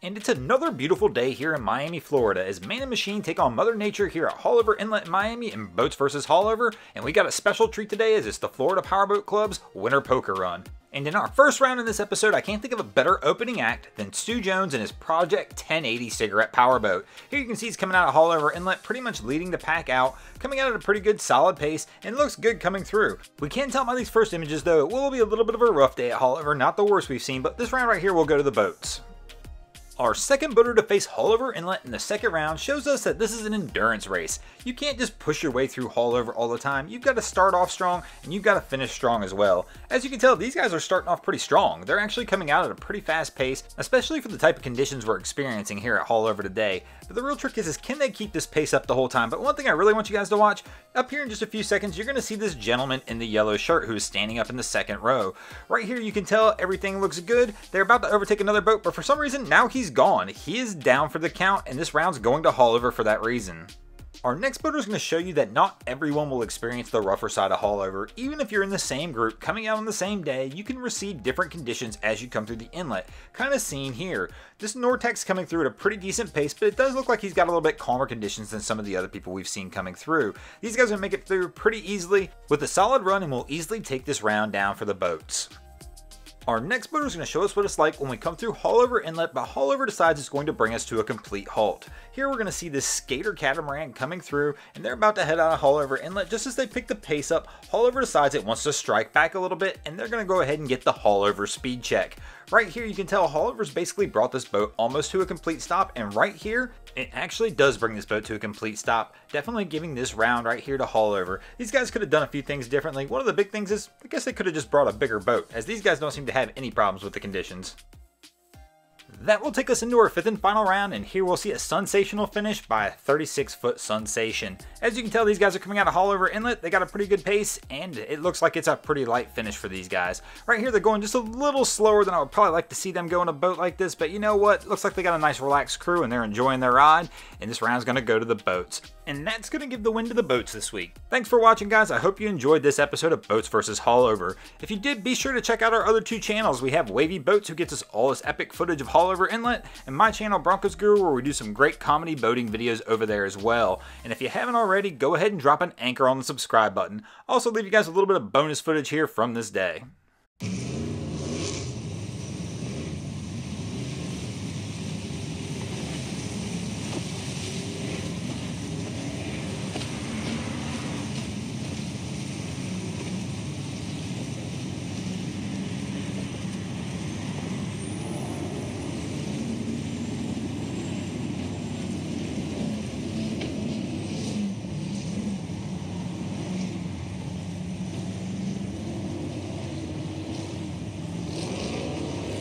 And it's another beautiful day here in Miami, Florida, as Man and Machine take on Mother Nature here at Haulover Inlet in Miami in Boats vs. Haulover, and we got a special treat today as it's the Florida Powerboat Club's Winter Poker Run. And in our first round in this episode, I can't think of a better opening act than Stu Jones and his Project 1080 cigarette powerboat. Here you can see he's coming out of Haulover Inlet, pretty much leading the pack out, coming out at a pretty good solid pace, and looks good coming through. We can tell by these first images though, it will be a little bit of a rough day at Haulover, not the worst we've seen, but this round right here will go to the boats. Our second boater to face Haulover Inlet in the second round shows us that this is an endurance race. You can't just push your way through Haulover all the time. You've got to start off strong and you've got to finish strong as well. As you can tell, these guys are starting off pretty strong. They're actually coming out at a pretty fast pace, especially for the type of conditions we're experiencing here at Haulover today. But the real trick is can they keep this pace up the whole time? But one thing I really want you guys to watch, up here in just a few seconds, you're going to see this gentleman in the yellow shirt who is standing up in the second row. Right here you can tell everything looks good. They're about to overtake another boat, but for some reason now he's gone. He is down for the count, and this round's going to Haulover for that reason. Our next boater is going to show you that not everyone will experience the rougher side of Haulover. Even if you're in the same group, coming out on the same day, you can receive different conditions as you come through the inlet, kind of seen here. This Nortex coming through at a pretty decent pace, but it does look like he's got a little bit calmer conditions than some of the other people we've seen coming through. These guys are going to make it through pretty easily with a solid run and will easily take this round down for the boats. Our next boater is going to show us what it's like when we come through Haulover Inlet, but Haulover decides it's going to bring us to a complete halt. Here we're going to see this skater catamaran coming through, and they're about to head out of Haulover Inlet. Just as they pick the pace up, Haulover decides it wants to strike back a little bit, and they're going to go ahead and get the Haulover speed check. Right here you can tell Haulover's basically brought this boat almost to a complete stop, and right here it actually does bring this boat to a complete stop, definitely giving this round right here to Haulover. These guys could have done a few things differently. One of the big things is I guess they could have just brought a bigger boat, as these guys don't seem to have any problems with the conditions. That will take us into our fifth and final round, and here we'll see a sensational finish by a 36-foot Sensation. As you can tell, these guys are coming out of Haulover Inlet. They got a pretty good pace, and it looks like it's a pretty light finish for these guys. Right here, they're going just a little slower than I would probably like to see them go in a boat like this, but you know what? Looks like they got a nice relaxed crew, and they're enjoying their ride, and this round's going to go to the boats. And that's going to give the win to the boats this week. Thanks for watching, guys. I hope you enjoyed this episode of Boats vs. Haulover. If you did, be sure to check out our other two channels. We have Wavy Boats, who gets us all this epic footage of Haulover Inlet, and my channel, Broncos Guru, where we do some great comedy boating videos over there as well. And if you haven't already, go ahead and drop an anchor on the subscribe button. Also leave you guys a little bit of bonus footage here from this day.